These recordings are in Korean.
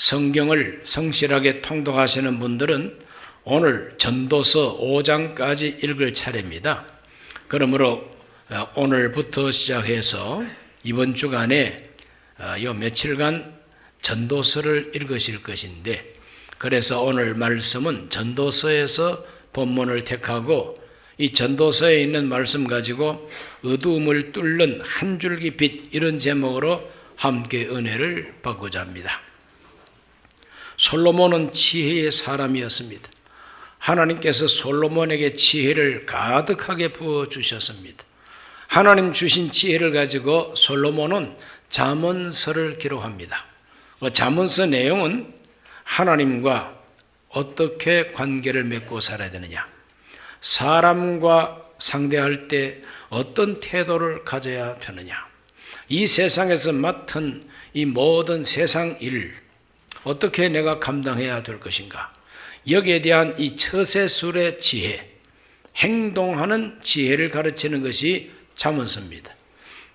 성경을 성실하게 통독하시는 분들은 오늘 전도서 5장까지 읽을 차례입니다. 그러므로 오늘부터 시작해서 이번 주간에 요 며칠간 전도서를 읽으실 것인데, 그래서 오늘 말씀은 전도서에서 본문을 택하고 이 전도서에 있는 말씀 가지고 어두움을 뚫는 한 줄기 빛, 이런 제목으로 함께 은혜를 받고자 합니다. 솔로몬은 지혜의 사람이었습니다. 하나님께서 솔로몬에게 지혜를 가득하게 부어주셨습니다. 하나님 주신 지혜를 가지고 솔로몬은 잠언서를 기록합니다. 잠언서 내용은 하나님과 어떻게 관계를 맺고 살아야 되느냐, 사람과 상대할 때 어떤 태도를 가져야 되느냐, 이 세상에서 맡은 이 모든 세상 일 어떻게 내가 감당해야 될 것인가, 여기에 대한 이 처세술의 지혜, 행동하는 지혜를 가르치는 것이 잠언서입니다.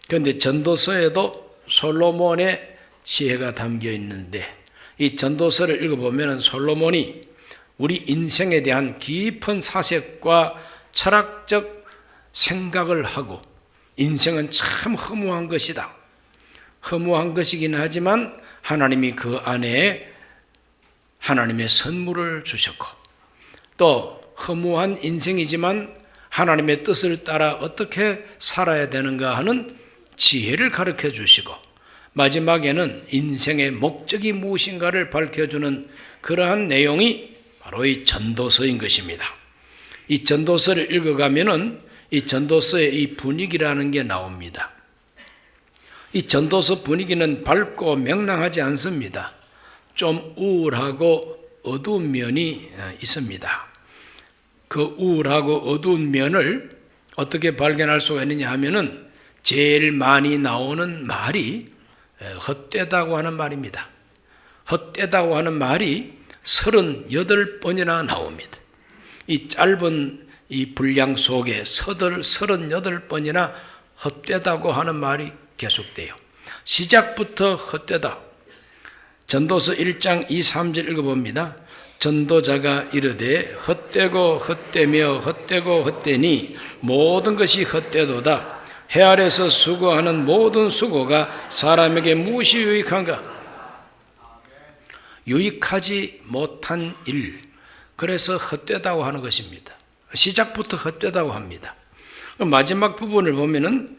그런데 전도서에도 솔로몬의 지혜가 담겨 있는데, 이 전도서를 읽어보면 솔로몬이 우리 인생에 대한 깊은 사색과 철학적 생각을 하고, 인생은 참 허무한 것이다, 허무한 것이긴 하지만 하나님이 그 안에 하나님의 선물을 주셨고, 또 허무한 인생이지만 하나님의 뜻을 따라 어떻게 살아야 되는가 하는 지혜를 가르쳐 주시고, 마지막에는 인생의 목적이 무엇인가를 밝혀주는 그러한 내용이 바로 이 전도서인 것입니다. 이 전도서를 읽어가면은 이 전도서의 이 분위기라는 게 나옵니다. 이 전도서 분위기는 밝고 명랑하지 않습니다. 좀 우울하고 어두운 면이 있습니다. 그 우울하고 어두운 면을 어떻게 발견할 수가 있느냐 하면은 제일 많이 나오는 말이 헛되다고 하는 말입니다. 헛되다고 하는 말이 38번이나 나옵니다. 이 짧은 이 분량 속에 38번이나 헛되다고 하는 말이 계속돼요. 시작부터 헛되다. 전도서 1장 2, 3절 읽어봅니다. 전도자가 이르되 헛되고 헛되며 헛되고 헛되니 모든 것이 헛되도다. 해 아래서 수고하는 모든 수고가 사람에게 무엇이 유익한가? 유익하지 못한 일, 그래서 헛되다고 하는 것입니다. 시작부터 헛되다고 합니다. 마지막 부분을 보면은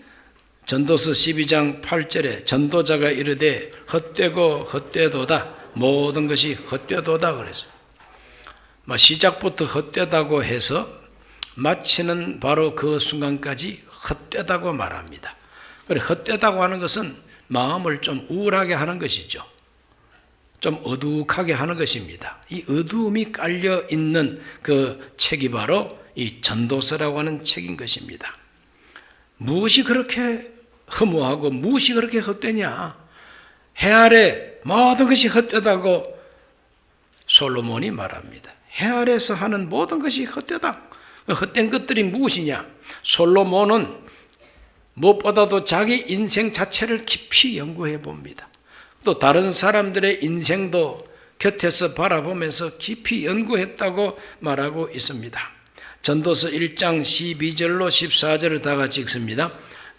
전도서 12장 8절에 전도자가 이르되 헛되고 헛되도다, 모든 것이 헛되도다 그랬어요. 시작부터 헛되다고 해서 마치는 바로 그 순간까지 헛되다고 말합니다. 그래, 헛되다고 하는 것은 마음을 좀 우울하게 하는 것이죠. 좀 어둑하게 하는 것입니다. 이 어두움이 깔려 있는 그 책이 바로 이 전도서라고 하는 책인 것입니다. 무엇이 그렇게 허무하고 무엇이 그렇게 헛되냐? 해 아래 모든 것이 헛되다고 솔로몬이 말합니다. 해 아래서 하는 모든 것이 헛되다. 헛된 것들이 무엇이냐? 솔로몬은 무엇보다도 자기 인생 자체를 깊이 연구해 봅니다. 또 다른 사람들의 인생도 곁에서 바라보면서 깊이 연구했다고 말하고 있습니다. 전도서 1장 12절로 14절을 다 같이 읽습니다.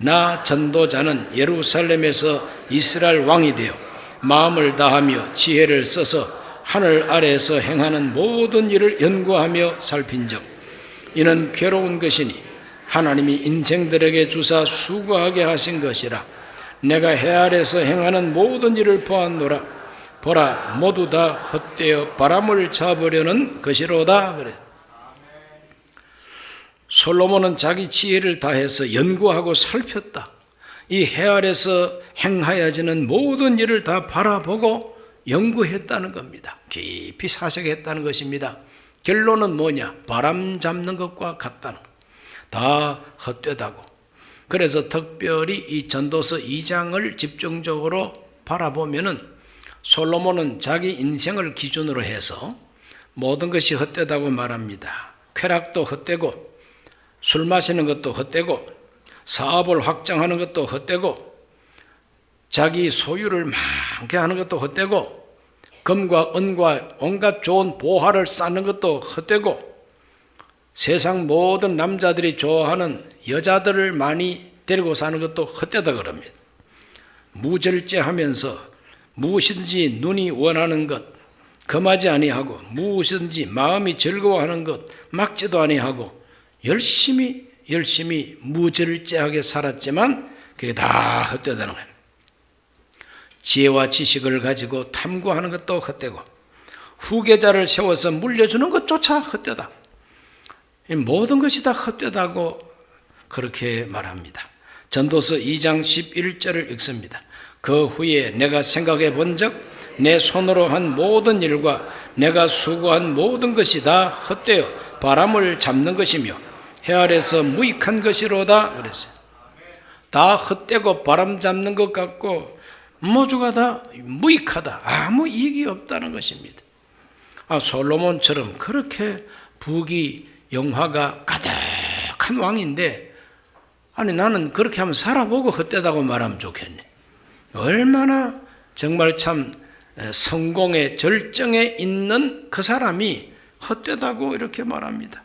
나 전도자는 예루살렘에서 이스라엘 왕이 되어 마음을 다하며 지혜를 써서 하늘 아래에서 행하는 모든 일을 연구하며 살핀적, 이는 괴로운 것이니 하나님이 인생들에게 주사 수고하게 하신 것이라. 내가 해 아래에서 행하는 모든 일을 보았노라. 보라, 모두 다 헛되어 바람을 잡으려는 것이로다. 그래. 솔로몬은 자기 지혜를 다해서 연구하고 살폈다. 이 해 아래에서 행하여지는 모든 일을 다 바라보고 연구했다는 겁니다. 깊이 사색했다는 것입니다. 결론은 뭐냐? 바람 잡는 것과 같다는 것. 다 헛되다고. 그래서 특별히 이 전도서 2장을 집중적으로 바라보면은 솔로몬은 자기 인생을 기준으로 해서 모든 것이 헛되다고 말합니다. 쾌락도 헛되고, 술 마시는 것도 헛되고, 사업을 확장하는 것도 헛되고, 자기 소유를 많게 하는 것도 헛되고, 금과 은과 온갖 좋은 보화를 쌓는 것도 헛되고 세상 모든 남자들이 좋아하는 여자들을 많이 데리고 사는 것도 헛되다 그럽니다. 무절제하면서 무엇이든지 눈이 원하는 것 금하지 아니하고 무엇이든지 마음이 즐거워하는 것 막지도 아니하고 열심히 무절제하게 살았지만 그게 다 헛되다는 거예요. 지혜와 지식을 가지고 탐구하는 것도 헛되고 후계자를 세워서 물려주는 것조차 헛되다. 모든 것이 다 헛되다고 그렇게 말합니다. 전도서 2장 11절을 읽습니다. 그 후에 내가 생각해 본 적 내 손으로 한 모든 일과 내가 수고한 모든 것이 다 헛되어 바람을 잡는 것이며 해 아래서 무익한 것이로다 그랬어요. 다 헛되고 바람 잡는 것 같고 모두가 다 무익하다. 아무 이익이 없다는 것입니다. 솔로몬처럼 그렇게 부귀 영화가 가득한 왕인데 나는 그렇게 하면 살아보고 헛되다고 말하면 좋겠네. 얼마나 정말 참 성공의 절정에 있는 그 사람이 헛되다고 이렇게 말합니다.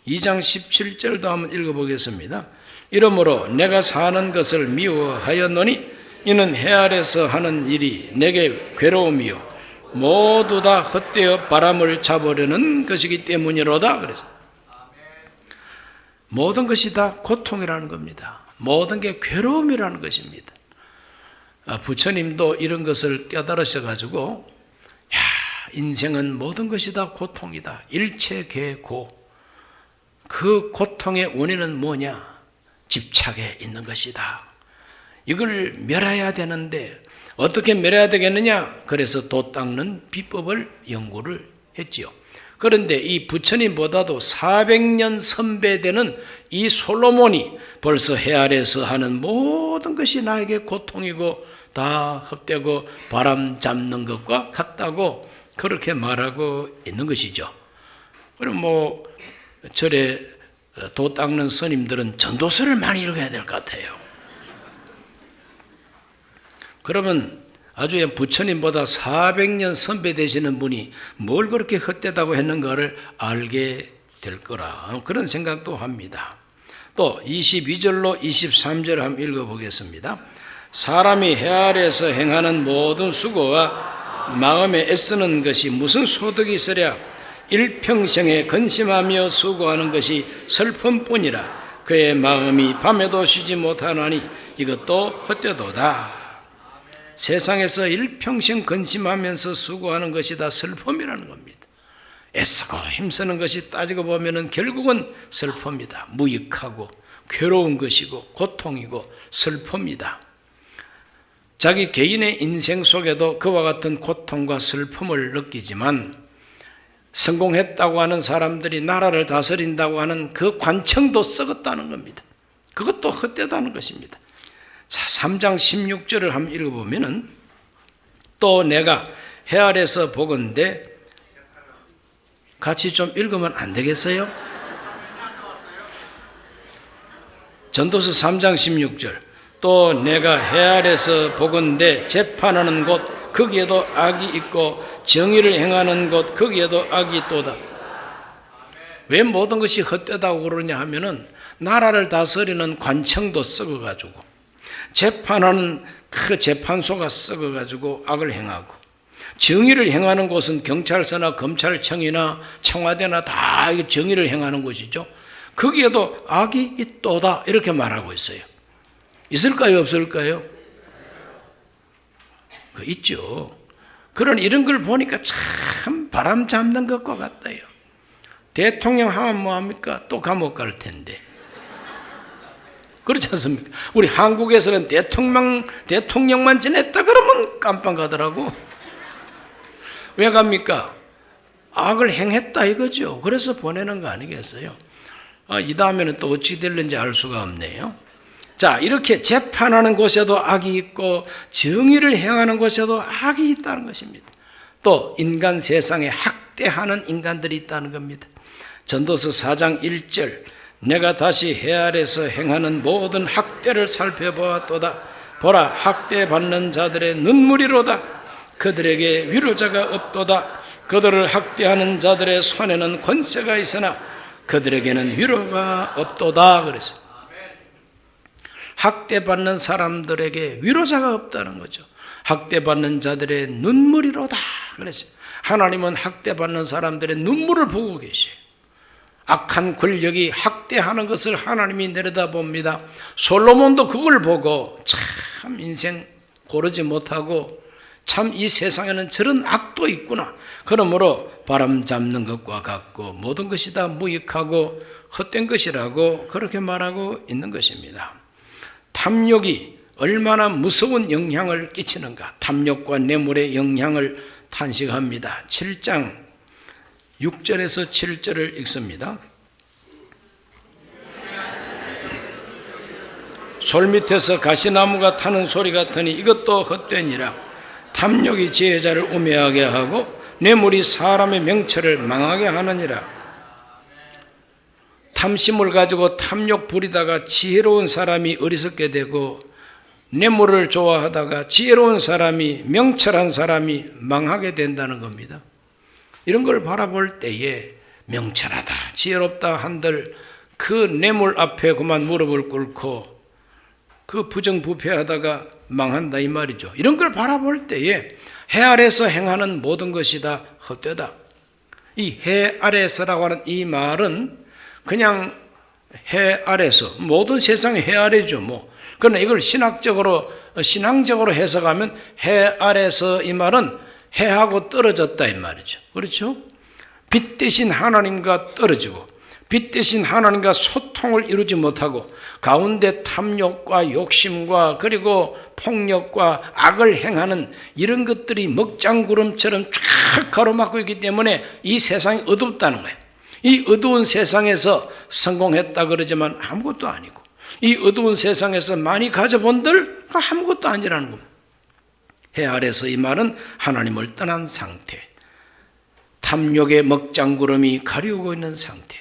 2장 17절도 한번 읽어보겠습니다. 이러므로 내가 사는 것을 미워하였노니 이는 해 아래서 하는 일이 내게 괴로움이요 모두 다 헛되어 바람을 잡으려는 것이기 때문이로다 그래서 모든 것이 다 고통이라는 겁니다. 모든 게 괴로움이라는 것입니다. 부처님도 이런 것을 깨달으셔가지고 인생은 모든 것이 다 고통이다. 일체계고 그 고통의 원인은 뭐냐? 집착에 있는 것이다. 이걸 멸해야 되는데 어떻게 멸해야 되겠느냐? 그래서 돛 닦는 비법을 연구를 했지요. 그런데 이 부처님보다도 400년 선배되는 이 솔로몬이 벌써 해 아래서 하는 모든 것이 나에게 고통이고 다 헛되고 바람 잡는 것과 같다고 그렇게 말하고 있는 것이죠. 그럼 절에 돛 닦는 스님들은 전도서를 많이 읽어야 될 것 같아요. 그러면 아주 부처님보다 400년 선배 되시는 분이 뭘 그렇게 헛되다고 했는가를 알게 될 거라 그런 생각도 합니다. 또 22절로 23절 한번 읽어보겠습니다. 사람이 해 아래에서 행하는 모든 수고와 마음에 애쓰는 것이 무슨 소득이 있으랴 일평생에 근심하며 수고하는 것이 슬픔뿐이라 그의 마음이 밤에도 쉬지 못하나니 이것도 헛되도다. 세상에서 일평생 근심하면서 수고하는 것이 다 슬픔이라는 겁니다. 애쓰고 힘쓰는 것이 따지고 보면 결국은 슬픔이다. 무익하고 괴로운 것이고 고통이고 슬픔이다. 자기 개인의 인생 속에도 그와 같은 고통과 슬픔을 느끼지만 성공했다고 하는 사람들이 나라를 다스린다고 하는 그 관청도 썩었다는 겁니다. 그것도 헛되다는 것입니다. 자, 3장 16절을 한번 읽어보면 또 내가 해 아래서 보건대 같이 좀 읽으면 안 되겠어요? 전도서 3장 16절 또 내가 해 아래서 보건대 재판하는 곳 거기에도 악이 있고 정의를 행하는 곳 거기에도 악이 있도다. 왜 모든 것이 헛되다고 그러냐 하면은 나라를 다스리는 관청도 썩어가지고 재판하는 그 재판소가 썩어가지고 악을 행하고 정의를 행하는 곳은 경찰서나 검찰청이나 청와대나 다 정의를 행하는 곳이죠. 거기에도 악이 있도다 이렇게 말하고 있어요. 있을까요? 없을까요? 있죠. 그런 이런 걸 보니까 참 바람 잡는 것과 같아요. 대통령 하면 뭐합니까? 또 감옥 갈 텐데. 그렇지 않습니까? 우리 한국에서는 대통령만 지냈다 그러면 깜빵 가더라고. 왜 갑니까? 악을 행했다 이거죠. 그래서 보내는 거 아니겠어요? 이 다음에는 또 어찌 될는지 알 수가 없네요. 자, 이렇게 재판하는 곳에도 악이 있고 정의를 행하는 곳에도 악이 있다는 것입니다. 또 인간 세상에 학대하는 인간들이 있다는 겁니다. 전도서 4장 1절 내가 다시 해 아래서 행하는 모든 학대를 살펴보았도다. 보라 학대받는 자들의 눈물이로다. 그들에게 위로자가 없도다. 그들을 학대하는 자들의 손에는 권세가 있으나 그들에게는 위로가 없도다. 그래서 학대받는 사람들에게 위로자가 없다는 거죠. 학대받는 자들의 눈물이로다. 그래서 하나님은 학대받는 사람들의 눈물을 보고 계셔요. 악한 권력이 학대하는 것을 하나님이 내려다봅니다. 솔로몬도 그걸 보고 참 인생 고르지 못하고 참 이 세상에는 저런 악도 있구나. 그러므로 바람 잡는 것과 같고 모든 것이 다 무익하고 헛된 것이라고 그렇게 말하고 있는 것입니다. 탐욕이 얼마나 무서운 영향을 끼치는가. 탐욕과 뇌물의 영향을 탄식합니다. 7장 6절에서 7절을 읽습니다. 솔밑에서 가시나무가 타는 소리 같으니 이것도 헛되니라. 탐욕이 지혜자를 우매하게 하고 뇌물이 사람의 명철을 망하게 하느니라. 탐심을 가지고 탐욕 부리다가 지혜로운 사람이 어리석게 되고 뇌물을 좋아하다가 지혜로운 사람이 명철한 사람이 망하게 된다는 겁니다. 이런 걸 바라볼 때에 명철하다 지혜롭다 한들 그 뇌물 앞에 그만 무릎을 꿇고 그 부정부패하다가 망한다 이 말이죠. 이런 걸 바라볼 때에 해 아래서 행하는 모든 것이 다 헛되다. 이 해 아래서라고 하는 이 말은 그냥 해 아래서 모든 세상이 해 아래죠. 그러나 이걸 신앙적으로 해석하면 해 아래서 이 말은 해하고 떨어졌다 이 말이죠. 그렇죠? 빛 대신 하나님과 떨어지고 빛 대신 하나님과 소통을 이루지 못하고 가운데 탐욕과 욕심과 그리고 폭력과 악을 행하는 이런 것들이 먹장구름처럼 쫙 가로막고 있기 때문에 이 세상이 어둡다는 거예요. 이 어두운 세상에서 성공했다 그러지만 아무것도 아니고 이 어두운 세상에서 많이 가져본들 아무것도 아니라는 겁니다. 해 아래서 이 말은 하나님을 떠난 상태, 탐욕의 먹장구름이 가리우고 있는 상태,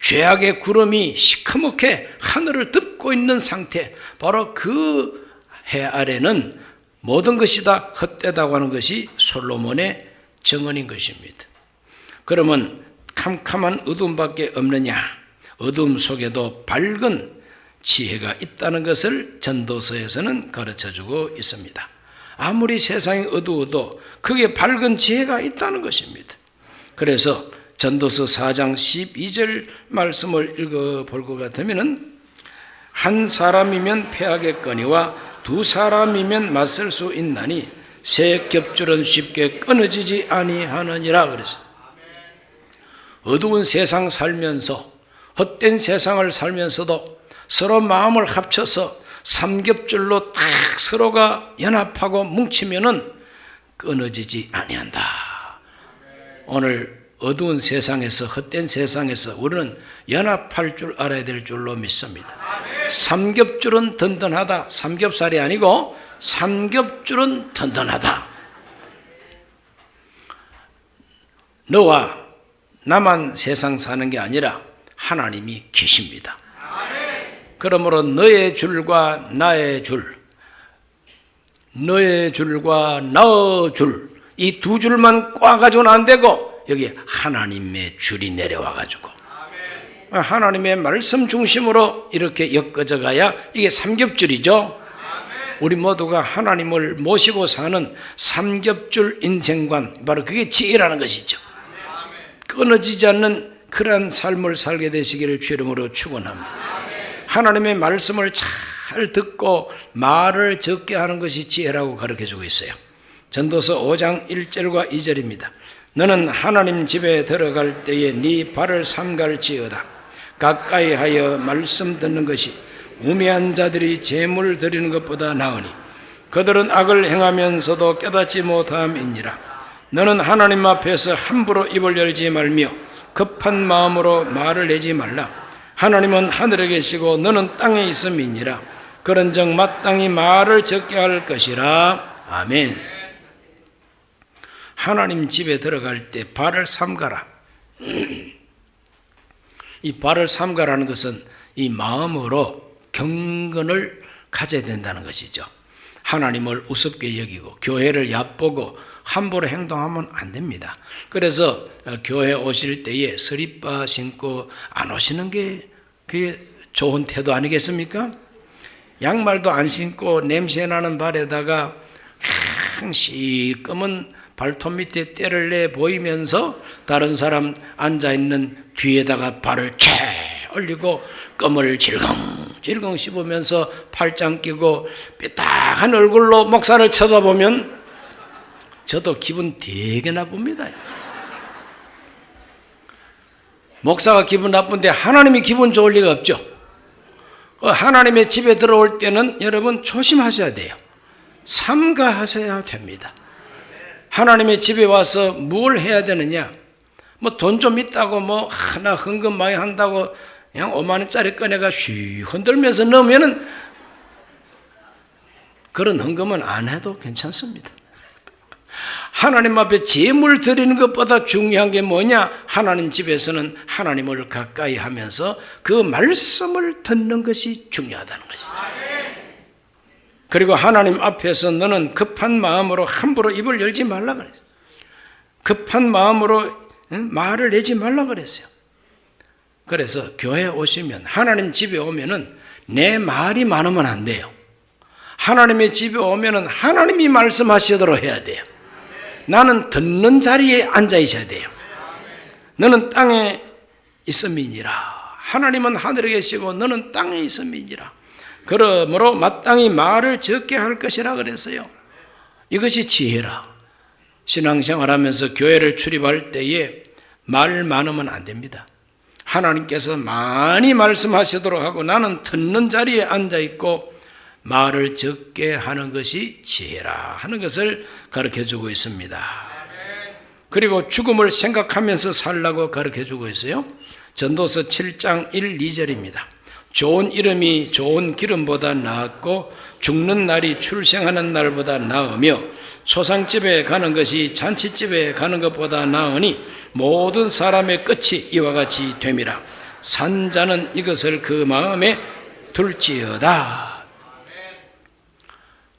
죄악의 구름이 시커멓게 하늘을 덮고 있는 상태, 바로 그 해 아래는 모든 것이 다 헛되다고 하는 것이 솔로몬의 증언인 것입니다. 그러면 캄캄한 어둠밖에 없느냐? 어둠 속에도 밝은 지혜가 있다는 것을 전도서에서는 가르쳐주고 있습니다. 아무리 세상이 어두워도 그게 밝은 지혜가 있다는 것입니다. 그래서 전도서 4장 12절 말씀을 읽어볼 것 같으면 한 사람이면 패하겠거니와 두 사람이면 맞설 수 있나니 새 겹줄은 쉽게 끊어지지 아니하느니라. 그래서 어두운 세상 살면서 헛된 세상을 살면서도 서로 마음을 합쳐서 삼겹줄로 딱 서로가 연합하고 뭉치면은 끊어지지 아니한다. 오늘 어두운 세상에서 헛된 세상에서 우리는 연합할 줄 알아야 될 줄로 믿습니다. 삼겹줄은 든든하다. 삼겹살이 아니고 삼겹줄은 든든하다. 너와 나만 세상 사는 게 아니라 하나님이 계십니다. 그러므로 너의 줄과 나의 줄, 너의 줄과 나의 줄, 이 두 줄만 꽈가지고는 안 되고 여기 하나님의 줄이 내려와가지고 하나님의 말씀 중심으로 이렇게 엮어져 가야 이게 삼겹줄이죠. 우리 모두가 하나님을 모시고 사는 삼겹줄 인생관, 바로 그게 지혜라는 것이죠. 끊어지지 않는 그러한 삶을 살게 되시기를 주 이름으로 축원합니다. 하나님의 말씀을 잘 듣고 말을 적게 하는 것이 지혜라고 가르쳐주고 있어요. 전도서 5장 1절과 2절입니다. 너는 하나님 집에 들어갈 때에 네 발을 삼갈지어다. 가까이 하여 말씀 듣는 것이 우매한 자들이 제물 드리는 것보다 나으니 그들은 악을 행하면서도 깨닫지 못함이니라. 너는 하나님 앞에서 함부로 입을 열지 말며 급한 마음으로 말을 내지 말라. 하나님은 하늘에 계시고 너는 땅에 있음이니라. 그런즉 마땅히 말을 적게 할 것이라. 아멘. 하나님 집에 들어갈 때 발을 삼가라. 이 발을 삼가라는 것은 이 마음으로 경건을 가져야 된다는 것이죠. 하나님을 우습게 여기고 교회를 얕보고 함부로 행동하면 안 됩니다. 그래서 교회 오실 때에 스리빠 신고 안 오시는 게 그게 좋은 태도 아니겠습니까? 양말도 안 신고 냄새나는 발에다가 시꺼먼 발톱 밑에 때를 내 보이면서 다른 사람 앉아있는 뒤에다가 발을 채 올리고 껌을 질겅질겅 씹으면서 팔짱 끼고 삐딱한 얼굴로 목사를 쳐다보면 저도 기분 되게 나쁩니다. 목사가 기분 나쁜데 하나님이 기분 좋을 리가 없죠. 하나님의 집에 들어올 때는 여러분 조심하셔야 돼요. 삼가하셔야 됩니다. 하나님의 집에 와서 뭘 해야 되느냐? 뭐 돈 좀 있다고 뭐 하나 헌금 많이 한다고 그냥 5만 원짜리 꺼내가 쉬 흔들면서 넣으면은 그런 헌금은 안 해도 괜찮습니다. 하나님 앞에 제물 드리는 것보다 중요한 게 뭐냐? 하나님 집에서는 하나님을 가까이 하면서 그 말씀을 듣는 것이 중요하다는 것이죠. 그리고 하나님 앞에서 너는 급한 마음으로 함부로 입을 열지 말라 그랬어요. 급한 마음으로 말을 내지 말라 그랬어요. 그래서 교회에 오시면 하나님 집에 오면은 내 말이 많으면 안 돼요. 하나님의 집에 오면은 하나님이 말씀하시도록 해야 돼요. 나는 듣는 자리에 앉아 있어야 돼요. 너는 땅에 있음이니라. 하나님은 하늘에 계시고 너는 땅에 있음이니라. 그러므로 마땅히 말을 적게 할 것이라 그랬어요. 이것이 지혜라. 신앙생활하면서 교회를 출입할 때에 말 많으면 안 됩니다. 하나님께서 많이 말씀하시도록 하고 나는 듣는 자리에 앉아있고 말을 적게 하는 것이 지혜라 하는 것을 가르쳐주고 있습니다. 그리고 죽음을 생각하면서 살라고 가르쳐주고 있어요. 전도서 7장 1, 2절입니다. 좋은 이름이 좋은 기름보다 나았고 죽는 날이 출생하는 날보다 나으며 소상집에 가는 것이 잔치집에 가는 것보다 나으니 모든 사람의 끝이 이와 같이 됨이라. 산 자는 이것을 그 마음에 둘지어다.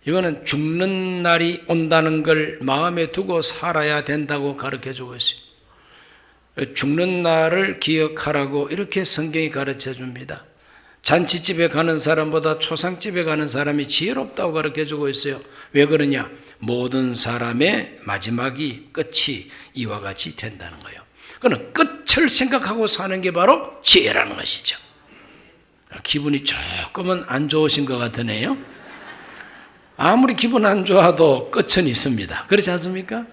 이거는 죽는 날이 온다는 걸 마음에 두고 살아야 된다고 가르쳐주고 있어요. 죽는 날을 기억하라고 이렇게 성경이 가르쳐줍니다. 잔치집에 가는 사람보다 초상집에 가는 사람이 지혜롭다고 가르쳐주고 있어요. 왜 그러냐? 모든 사람의 마지막이 끝이 이와 같이 된다는 거예요. 그는 끝을 생각하고 사는 게 바로 지혜라는 것이죠. 기분이 조금은 안 좋으신 것 같으네요. 아무리 기분 안 좋아도 끝은 있습니다. 그렇지 않습니까?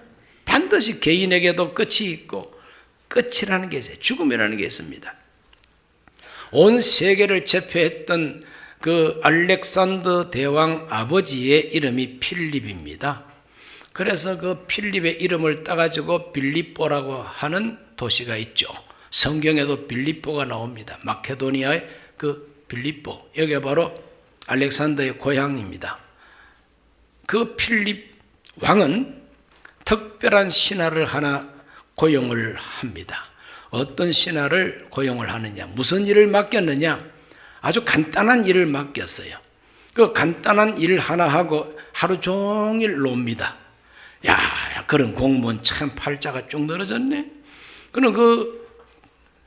반드시 개인에게도 끝이 있고 끝이라는 게 있어요. 죽음이라는 게 있습니다. 온 세계를 제패했던 그 알렉산더 대왕 아버지의 이름이 필립입니다. 그래서 그 필립의 이름을 따가지고 빌립보라고 하는 도시가 있죠. 성경에도 빌립보가 나옵니다. 마케도니아의 그 빌립보, 여기가 바로 알렉산더의 고향입니다. 그 필립 왕은 특별한 신하를 하나 고용을 합니다. 어떤 신하를 고용을 하느냐, 무슨 일을 맡겼느냐, 아주 간단한 일을 맡겼어요. 그 간단한 일 하나 하고 하루 종일 놉니다. 야, 그런 공무원 참 팔자가 쭉 늘어졌네. 그럼 그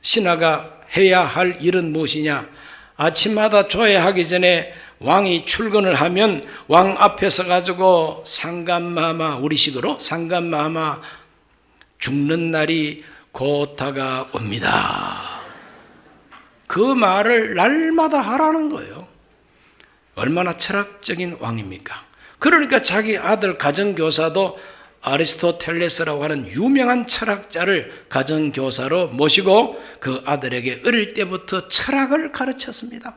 신하가 해야 할 일은 무엇이냐? 아침마다 조회하기 전에 왕이 출근을 하면 왕 앞에 서가지고 상감마마, 우리식으로 상감마마, 죽는 날이 곧 다가옵니다. 그 말을 날마다 하라는 거예요. 얼마나 철학적인 왕입니까? 그러니까 자기 아들 가정교사도 아리스토텔레스라고 하는 유명한 철학자를 가정교사로 모시고 그 아들에게 어릴 때부터 철학을 가르쳤습니다.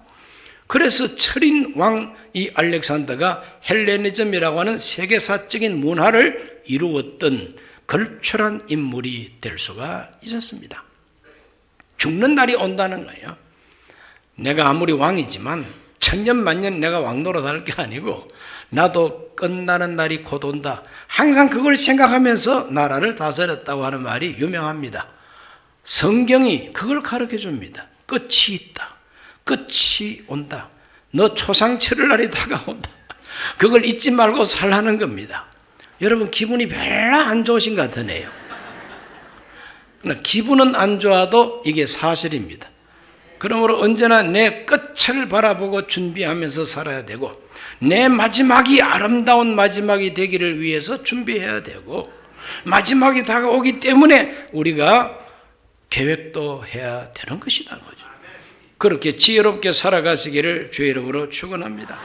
그래서 철인 왕 이 알렉산더가 헬레니즘이라고 하는 세계사적인 문화를 이루었던 걸출한 인물이 될 수가 있었습니다. 죽는 날이 온다는 거예요. 내가 아무리 왕이지만 천년만년 내가 왕 노릇할 게 아니고 나도 끝나는 날이 곧 온다. 항상 그걸 생각하면서 나라를 다스렸다고 하는 말이 유명합니다. 성경이 그걸 가르쳐 줍니다. 끝이 있다. 끝이 온다. 너 초상 치를 날이 다가온다. 그걸 잊지 말고 살라는 겁니다. 여러분 기분이 별로 안 좋으신 것 같으네요. 기분은 안 좋아도 이게 사실입니다. 그러므로 언제나 내 끝을 바라보고 준비하면서 살아야 되고 내 마지막이 아름다운 마지막이 되기를 위해서 준비해야 되고 마지막이 다가오기 때문에 우리가 계획도 해야 되는 것이라는 거죠. 그렇게 지혜롭게 살아가시기를 주의 이름으로 축원합니다.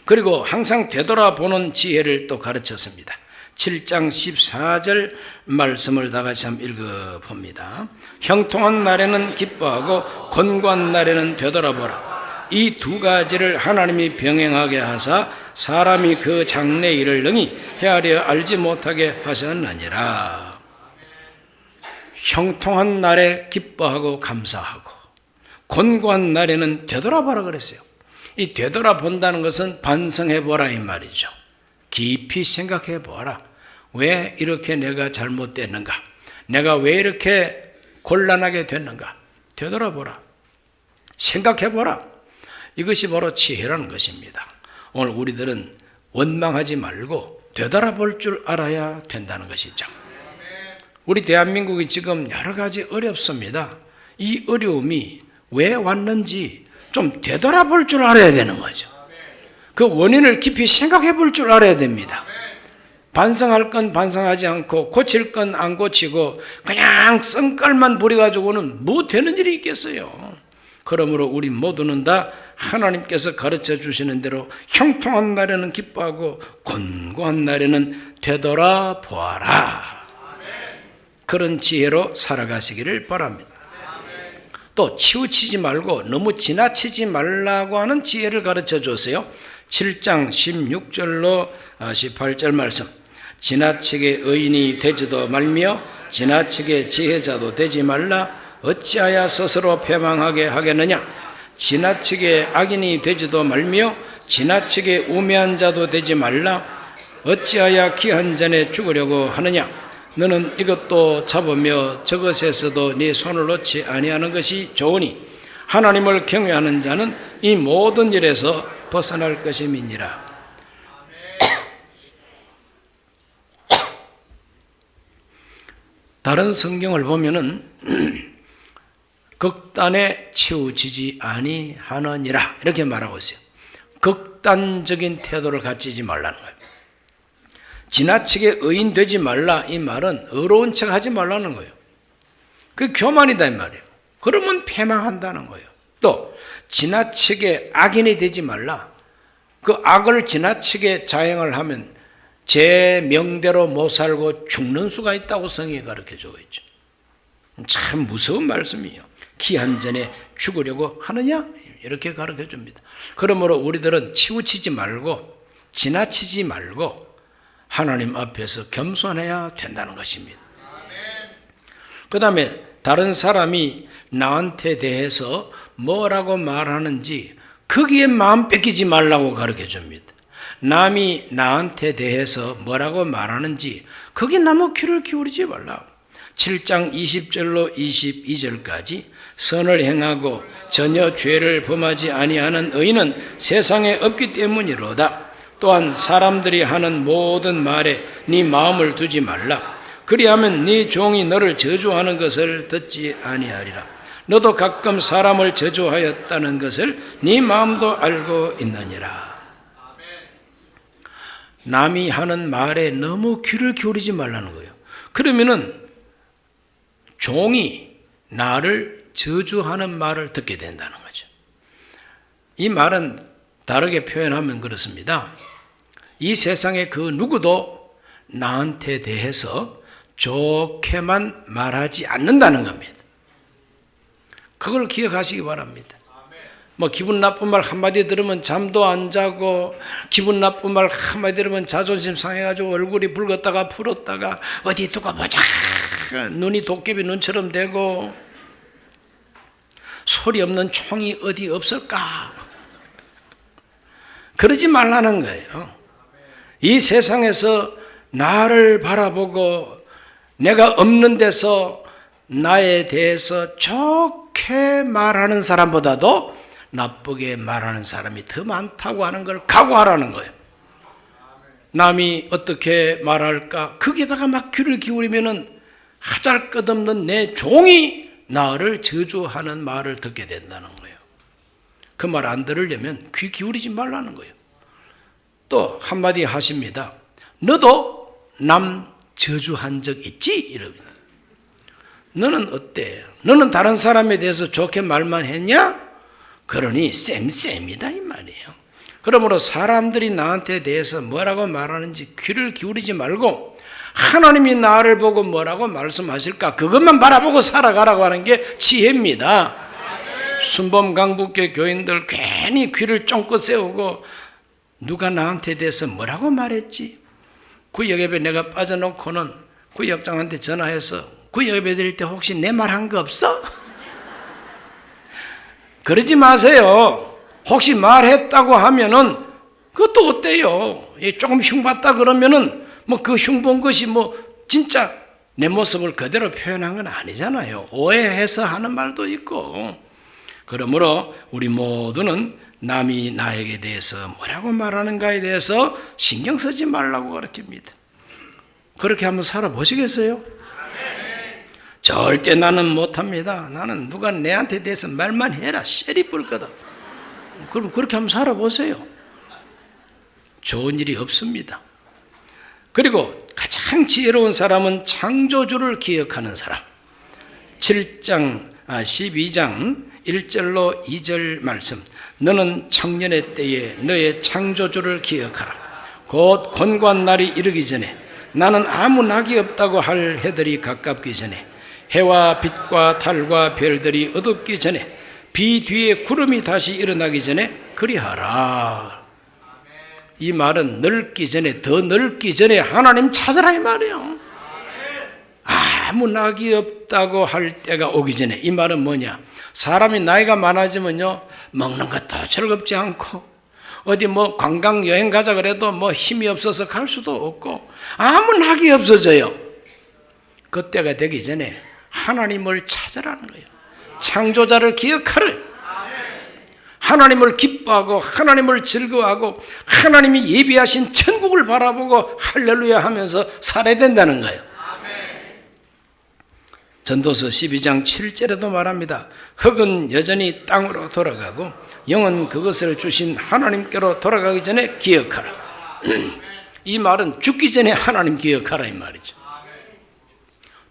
그리고 항상 되돌아보는 지혜를 또 가르쳤습니다. 7장 14절 말씀을 다 같이 한번 읽어봅니다. 형통한 날에는 기뻐하고 곤고한 날에는 되돌아보라. 이 두 가지를 하나님이 병행하게 하사 사람이 그 장래 일을 능히 헤아려 알지 못하게 하셨느니라. 형통한 날에 기뻐하고 감사하고 곤고한 날에는 되돌아보라 그랬어요. 이 되돌아본다는 것은 반성해보라 이 말이죠. 깊이 생각해보라. 왜 이렇게 내가 잘못됐는가? 내가 왜 이렇게 곤란하게 됐는가? 되돌아보라. 생각해보라. 이것이 바로 지혜라는 것입니다. 오늘 우리들은 원망하지 말고 되돌아볼 줄 알아야 된다는 것이죠. 우리 대한민국이 지금 여러 가지 어렵습니다. 이 어려움이 왜 왔는지 좀 되돌아볼 줄 알아야 되는 거죠. 그 원인을 깊이 생각해 볼 줄 알아야 됩니다. 반성할 건 반성하지 않고 고칠 건 안 고치고 그냥 썬깔만 부려가지고는 뭐 되는 일이 있겠어요. 그러므로 우리 모두는 다 하나님께서 가르쳐 주시는 대로 형통한 날에는 기뻐하고 곤고한 날에는 되돌아보아라. 그런 지혜로 살아가시기를 바랍니다. 또 치우치지 말고 너무 지나치지 말라고 하는 지혜를 가르쳐 줬어요. 7장 16절로 18절 말씀. 지나치게 의인이 되지도 말며 지나치게 지혜자도 되지 말라. 어찌하여 스스로 패망하게 하겠느냐. 지나치게 악인이 되지도 말며 지나치게 우매한 자도 되지 말라. 어찌하여 귀한 잔에 죽으려고 하느냐. 너는 이것도 잡으며 저것에서도 네 손을 놓지 아니하는 것이 좋으니 하나님을 경외하는 자는 이 모든 일에서 벗어날 것임이니라. 다른 성경을 보면은 극단에 치우치지 아니하느니라 이렇게 말하고 있어요. 극단적인 태도를 갖지 말라는 거예요. 지나치게 의인 되지 말라 이 말은 어려운 척 하지 말라는 거예요. 그 교만이다 이 말이에요. 그러면 패망한다는 거예요. 또 지나치게 악인이 되지 말라. 그 악을 지나치게 자행을 하면 제 명대로 못 살고 죽는 수가 있다고 성경이 가르쳐주고 있죠. 참 무서운 말씀이에요. 귀한 전에 죽으려고 하느냐? 이렇게 가르쳐줍니다. 그러므로 우리들은 치우치지 말고 지나치지 말고 하나님 앞에서 겸손해야 된다는 것입니다. 그 다음에 다른 사람이 나한테 대해서 뭐라고 말하는지 거기에 마음 뺏기지 말라고 가르쳐줍니다. 남이 나한테 대해서 뭐라고 말하는지 거기에 너무 귀를 기울이지 말라. 7장 20절로 22절까지 선을 행하고 전혀 죄를 범하지 아니하는 의인은 세상에 없기 때문이로다. 또한 사람들이 하는 모든 말에 네 마음을 두지 말라. 그리하면 네 종이 너를 저주하는 것을 듣지 아니하리라. 너도 가끔 사람을 저주하였다는 것을 네 마음도 알고 있느니라. 남이 하는 말에 너무 귀를 기울이지 말라는 거예요. 그러면은 종이 나를 저주하는 말을 듣게 된다는 거죠. 이 말은 다르게 표현하면 그렇습니다. 이 세상에 그 누구도 나한테 대해서 좋게만 말하지 않는다는 겁니다. 그걸 기억하시기 바랍니다. 뭐 기분 나쁜 말 한마디 들으면 잠도 안 자고 기분 나쁜 말 한마디 들으면 자존심 상해가지고 얼굴이 붉었다가 풀었다가 어디 두고 보자 눈이 도깨비 눈처럼 되고 소리 없는 총이 어디 없을까 그러지 말라는 거예요. 이 세상에서 나를 바라보고 내가 없는 데서 나에 대해서 좋게 말하는 사람보다도 나쁘게 말하는 사람이 더 많다고 하는 걸 각오하라는 거예요. 남이 어떻게 말할까? 거기에다가 막 귀를 기울이면은 하잘것없는 내 종이 나를 저주하는 말을 듣게 된다는 거예요. 그 말 안 들으려면 귀 기울이지 말라는 거예요. 또 한마디 하십니다. 너도 남 저주한 적 있지? 이러면 너는 어때? 너는 다른 사람에 대해서 좋게 말만 했냐? 그러니 쌤쌤이다 이 말이에요. 그러므로 사람들이 나한테 대해서 뭐라고 말하는지 귀를 기울이지 말고 하나님이 나를 보고 뭐라고 말씀하실까 그것만 바라보고 살아가라고 하는 게 지혜입니다. 순범 강북교 교인들 괜히 귀를 쫑긋 세우고 누가 나한테 대해서 뭐라고 말했지? 구역예배 내가 빠져놓고는 구역장한테 전화해서 구역예배 드릴 때 혹시 내 말 한 거 없어? 그러지 마세요. 혹시 말했다고 하면은 그것도 어때요? 조금 흉봤다 그러면은 뭐 그 흉본 것이 뭐 진짜 내 모습을 그대로 표현한 건 아니잖아요. 오해해서 하는 말도 있고. 그러므로 우리 모두는 남이 나에게 대해서 뭐라고 말하는가에 대해서 신경 쓰지 말라고 가르칩니다. 그렇게 한번 살아보시겠어요? 절대 나는 못합니다. 나는 누가 내한테 대해서 말만 해라 쎄리 뿔 거다. 그럼 그렇게 한번 살아보세요. 좋은 일이 없습니다. 그리고 가장 지혜로운 사람은 창조주를 기억하는 사람. 12장 1절로 2절 말씀. 너는 청년의 때에 너의 창조주를 기억하라. 곧 곤고한 날이 이르기 전에 나는 아무 낙이 없다고 할 해들이 가깝기 전에 해와 빛과 달과 별들이 어둡기 전에 비 뒤에 구름이 다시 일어나기 전에 그리하라. 이 말은 넓기 전에 더 넓기 전에 하나님 찾으라 이 말이에요. 아무 낙이 없다고 할 때가 오기 전에. 이 말은 뭐냐? 사람이 나이가 많아지면요 먹는 것도 즐겁지 않고 어디 뭐 관광 여행 가자 그래도 뭐 힘이 없어서 갈 수도 없고 아무 낙이 없어져요. 그때가 되기 전에 하나님을 찾으라는 거예요. 창조자를 기억하라. 하나님을 기뻐하고 하나님을 즐거워하고 하나님이 예비하신 천국을 바라보고 할렐루야 하면서 살아야 된다는 거예요. 전도서 12장 7절에도 말합니다. 흙은 여전히 땅으로 돌아가고 영은 그것을 주신 하나님께로 돌아가기 전에 기억하라. 이 말은 죽기 전에 하나님 기억하라 이 말이죠.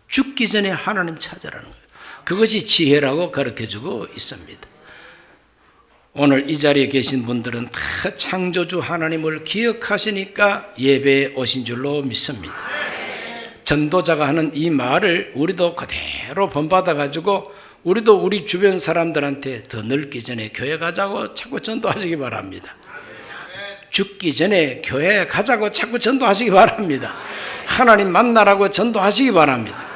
죽기 전에 하나님 찾으라는 거예요. 그것이 지혜라고 가르쳐주고 있습니다. 오늘 이 자리에 계신 분들은 다 창조주 하나님을 기억하시니까 예배에 오신 줄로 믿습니다. 전도자가 하는 이 말을 우리도 그대로 본받아가지고 우리도 우리 주변 사람들한테 더 넓기 전에 교회 가자고 자꾸 전도하시기 바랍니다. 죽기 전에 교회 가자고 자꾸 전도하시기 바랍니다. 하나님 만나라고 전도하시기 바랍니다.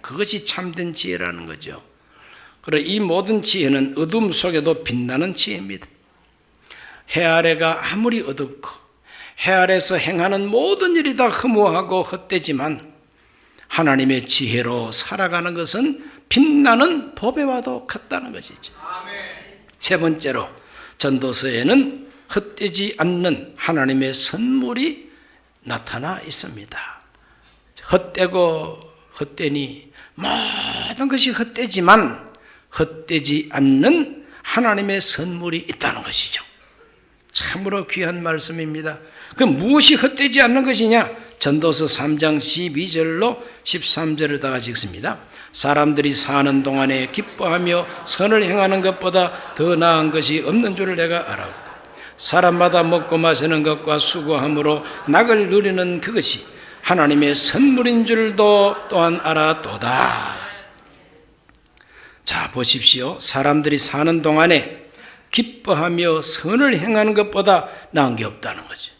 그것이 참된 지혜라는 거죠. 그리고 이 모든 지혜는 어둠 속에도 빛나는 지혜입니다. 해 아래가 아무리 어둡고 해 아래에서 행하는 모든 일이 다 허무하고 헛되지만 하나님의 지혜로 살아가는 것은 빛나는 보배와도 같다는 것이죠. 세 번째로 전도서에는 헛되지 않는 하나님의 선물이 나타나 있습니다. 헛되고 헛되니 모든 것이 헛되지만 헛되지 않는 하나님의 선물이 있다는 것이죠. 참으로 귀한 말씀입니다. 그럼 무엇이 헛되지 않는 것이냐? 전도서 3장 12절로 13절을 다 같이 읽습니다. 사람들이 사는 동안에 기뻐하며 선을 행하는 것보다 더 나은 것이 없는 줄을 내가 알았고 사람마다 먹고 마시는 것과 수고함으로 낙을 누리는 그것이 하나님의 선물인 줄도 또한 알았도다. 자, 보십시오. 사람들이 사는 동안에 기뻐하며 선을 행하는 것보다 나은 게 없다는 거죠.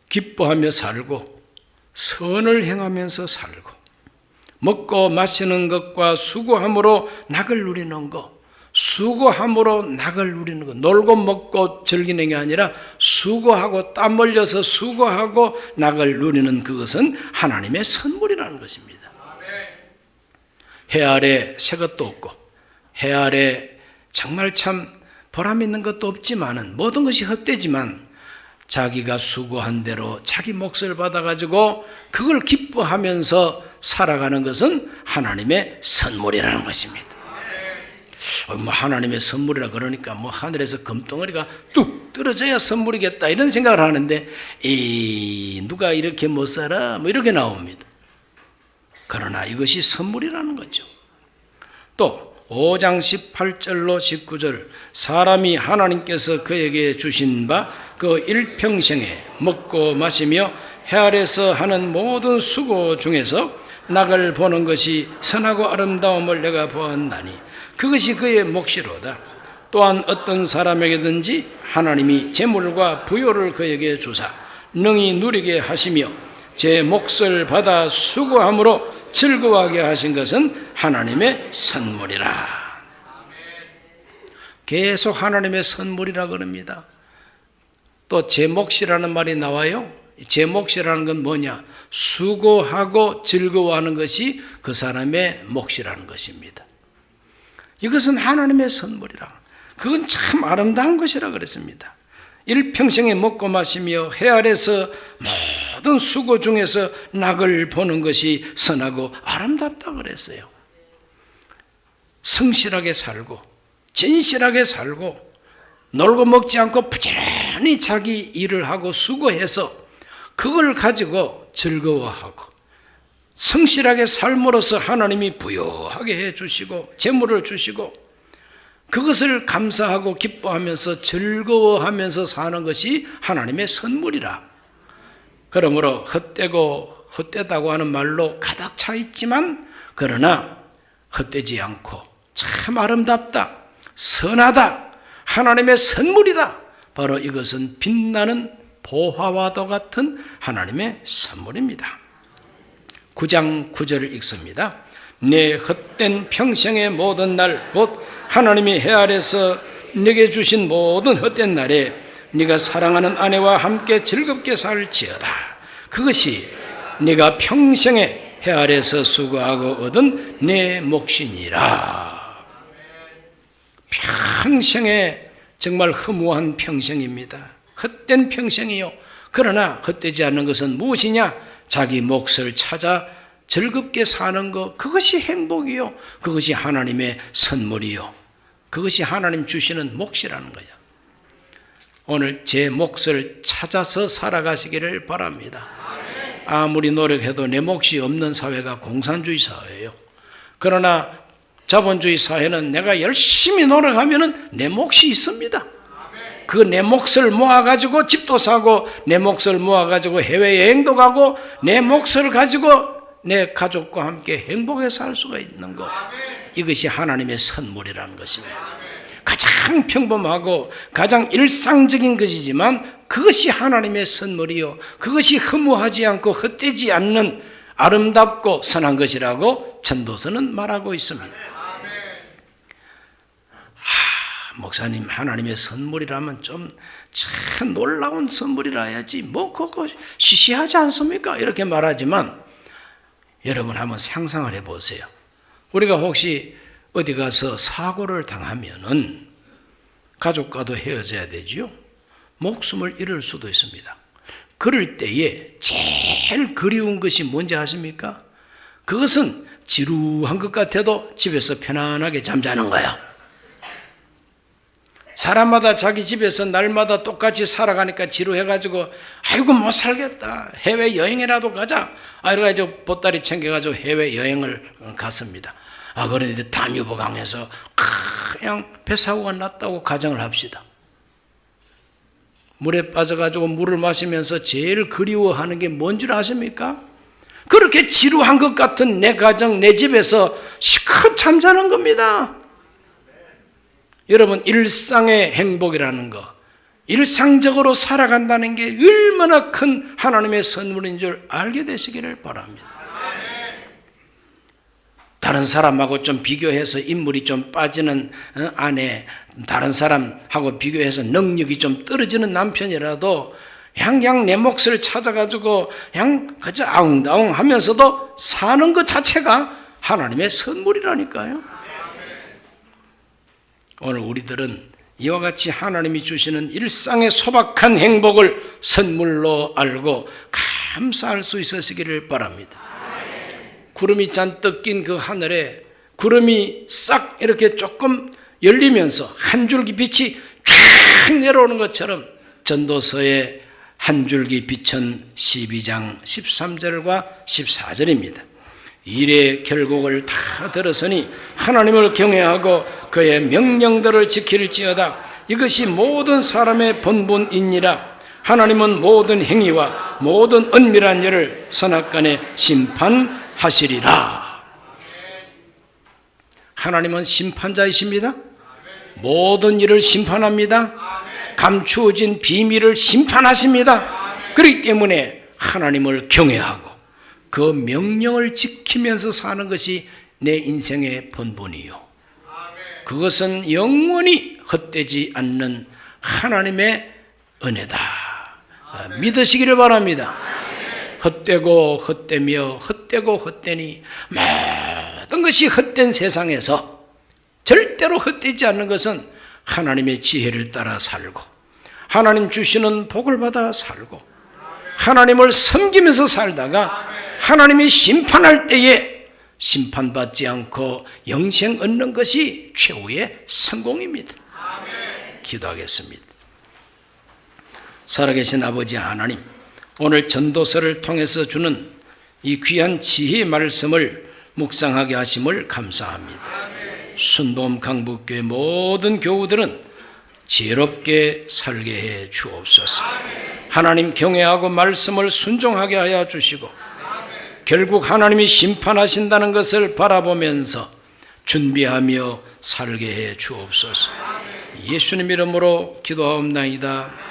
기뻐하며 살고 선을 행하면서 살고 먹고 마시는 것과 수고함으로 낙을 누리는 것, 수고함으로 낙을 누리는 것, 놀고 먹고 즐기는 게 아니라 수고하고 땀 흘려서 수고하고 낙을 누리는 그것은 하나님의 선물이라는 것입니다. 해 아래 새 것도 없고 해 아래 정말 참 보람 있는 것도 없지만은 모든 것이 헛되지만 자기가 수고한 대로 자기 몫을 받아가지고 그걸 기뻐하면서 살아가는 것은 하나님의 선물이라는 것입니다. 뭐 하나님의 선물이라 그러니까 뭐 하늘에서 금덩어리가 뚝 떨어져야 선물이겠다 이런 생각을 하는데 누가 이렇게 못 살아 뭐 이렇게 나옵니다. 그러나 이것이 선물이라는 거죠. 또 5장 18절로 19절 사람이 하나님께서 그에게 주신 바 그 일평생에 먹고 마시며 해 아래서 하는 모든 수고 중에서 낙을 보는 것이 선하고 아름다움을 내가 보았나니 그것이 그의 몫이로다. 또한 어떤 사람에게든지 하나님이 재물과 부요를 그에게 주사 능히 누리게 하시며 제 몫을 받아 수고함으로 즐거워하게 하신 것은 하나님의 선물이라. 계속 하나님의 선물이라 그럽니다. 또 제 몫이라는 말이 나와요. 제 몫이라는 건 뭐냐? 수고하고 즐거워하는 것이 그 사람의 몫이라는 것입니다. 이것은 하나님의 선물이라. 그건 참 아름다운 것이라 그랬습니다. 일평생에 먹고 마시며 해 아래서 모든 수고 중에서 낙을 보는 것이 선하고 아름답다 그랬어요. 성실하게 살고 진실하게 살고 놀고 먹지 않고 부지런히 자기 일을 하고 수고해서 그걸 가지고 즐거워하고 성실하게 삶으로써 하나님이 부유하게 해주시고 재물을 주시고 그것을 감사하고 기뻐하면서 즐거워하면서 사는 것이 하나님의 선물이라. 그러므로 헛되다고 하는 말로 가득 차 있지만 그러나 헛되지 않고 참 아름답다, 선하다, 하나님의 선물이다. 바로 이것은 빛나는 보화와도 같은 하나님의 선물입니다. 9장 9절을 읽습니다. 내 헛된 평생의 모든 날 곧 하나님이 해 아래서 네게 주신 모든 헛된 날에 네가 사랑하는 아내와 함께 즐겁게 살지어다. 그것이 네가 평생에 해 아래서 수고하고 얻은 내 몫이니라. 평생에 정말 허무한 평생입니다. 헛된 평생이요. 그러나 헛되지 않는 것은 무엇이냐? 자기 몫을 찾아 즐겁게 사는 것, 그것이 행복이요. 그것이 하나님의 선물이요. 그것이 하나님 주시는 몫이라는 거예요. 오늘 제 몫을 찾아서 살아가시기를 바랍니다. 아무리 노력해도 내 몫이 없는 사회가 공산주의 사회예요. 그러나 자본주의 사회는 내가 열심히 노력하면 내 몫이 있습니다. 그 내 몫을 모아가지고 집도 사고 내 몫을 모아가지고 해외여행도 가고 내 몫을 가지고 내 가족과 함께 행복해 살 수가 있는 것, 이것이 하나님의 선물이라는 것입니다. 가장 평범하고 가장 일상적인 것이지만 그것이 하나님의 선물이요, 그것이 허무하지 않고 헛되지 않는 아름답고 선한 것이라고 전도서는 말하고 있습니다. 목사님, 하나님의 선물이라면 좀 참 놀라운 선물이라 해야지 뭐 그거 시시하지 않습니까? 이렇게 말하지만 여러분 한번 상상을 해보세요. 우리가 혹시 어디 가서 사고를 당하면은 가족과도 헤어져야 되지요. 목숨을 잃을 수도 있습니다. 그럴 때에 제일 그리운 것이 뭔지 아십니까? 그것은 지루한 것 같아도 집에서 편안하게 잠자는 거야. 사람마다 자기 집에서 날마다 똑같이 살아가니까 지루해가지고 아이고 못 살겠다, 해외여행이라도 가자, 이래가지고 보따리 챙겨가지고 해외여행을 갔습니다. 그런데 담유보강에서 그냥 배사고가 났다고 가정을 합시다. 물에 빠져가지고 물을 마시면서 제일 그리워하는 게 뭔 줄 아십니까? 그렇게 지루한 것 같은 내 가정, 내 집에서 시컷 잠자는 겁니다. 여러분, 일상의 행복이라는 거, 일상적으로 살아간다는 게 얼마나 큰 하나님의 선물인 줄 알게 되시기를 바랍니다. 다른 사람하고 좀 비교해서 인물이 좀 빠지는 아내, 다른 사람하고 비교해서 능력이 좀 떨어지는 남편이라도 그냥 내 몫을 찾아가지고 그냥 그저 아웅다웅 하면서도 사는 것 자체가 하나님의 선물이라니까요. 오늘 우리들은 이와 같이 하나님이 주시는 일상의 소박한 행복을 선물로 알고 감사할 수 있으시기를 바랍니다. 구름이 잔뜩 낀 그 하늘에 구름이 싹 이렇게 조금 열리면서 한 줄기 빛이 쫙 내려오는 것처럼 전도서의 한 줄기 빛은 12장 13절과 14절입니다. 일의 결국을 다 들었으니 하나님을 경외하고 그의 명령들을 지킬지어다. 이것이 모든 사람의 본분이니라. 하나님은 모든 행위와 모든 은밀한 일을 선악간에 심판하시리라. 하나님은 심판자이십니다. 모든 일을 심판합니다. 감추어진 비밀을 심판하십니다. 그렇기 때문에 하나님을 경외하고 그 명령을 지키면서 사는 것이 내 인생의 본분이요. 그것은 영원히 헛되지 않는 하나님의 은혜다. 믿으시기를 바랍니다. 헛되고 헛되며 헛되고 헛되니 모든 것이 헛된 세상에서 절대로 헛되지 않는 것은 하나님의 지혜를 따라 살고 하나님 주시는 복을 받아 살고 하나님을 섬기면서 살다가 하나님이 심판할 때에 심판받지 않고 영생 얻는 것이 최후의 성공입니다. 기도하겠습니다. 살아계신 아버지 하나님, 오늘 전도서를 통해서 주는 이 귀한 지혜의 말씀을 묵상하게 하심을 감사합니다. 순복음 강북교회 모든 교우들은 지혜롭게 살게 해 주옵소서. 하나님 경외하고 말씀을 순종하게 하여 주시고 결국 하나님이 심판하신다는 것을 바라보면서 준비하며 살게 해 주옵소서. 예수님 이름으로 기도하옵나이다.